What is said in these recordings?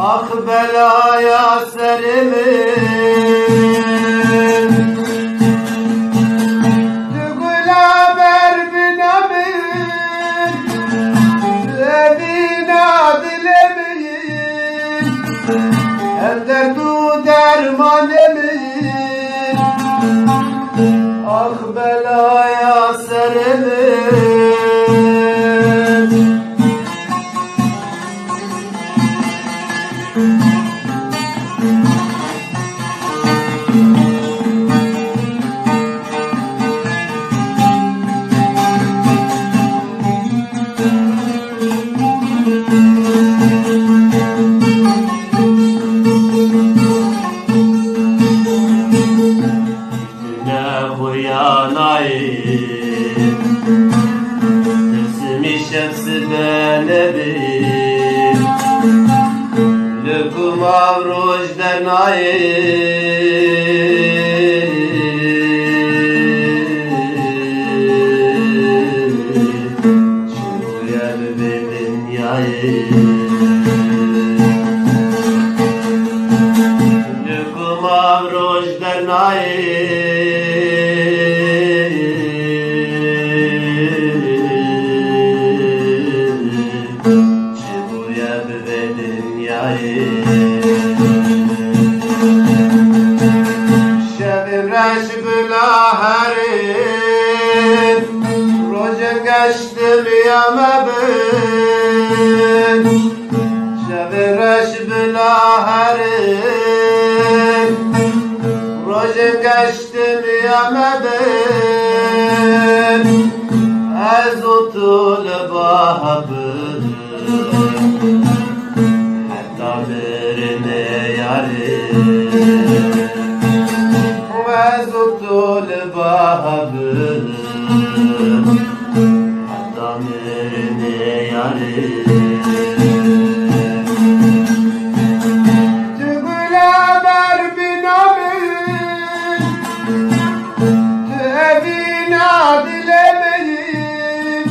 Ah belaya serimin Tügüla berbinamin Evina dilemin Hem derdu dermanemin Ah belaya serimin Tርስmi şemsi benebim Lükum avruj dernayim Çubuya bebeğin yayım Lükum avruj dernayim Şevim reşbüla herin Rojen geçtim yamebin Şevim reşbüla herin Rojen geçtim yamebin Ez utul bahabın Tamirine yarim Ve zutul bahabım Tamirine yarim Tügüla berbinamin Tüevina dilemeyin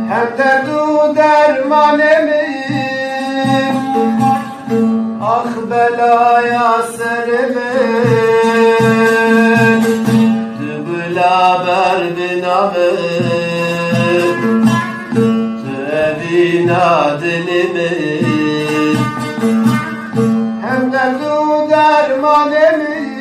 Hem derdu dermanemin Ah belaya serimin Tübüla berbinamin Tüevina dilimin Hem derdu dermanemin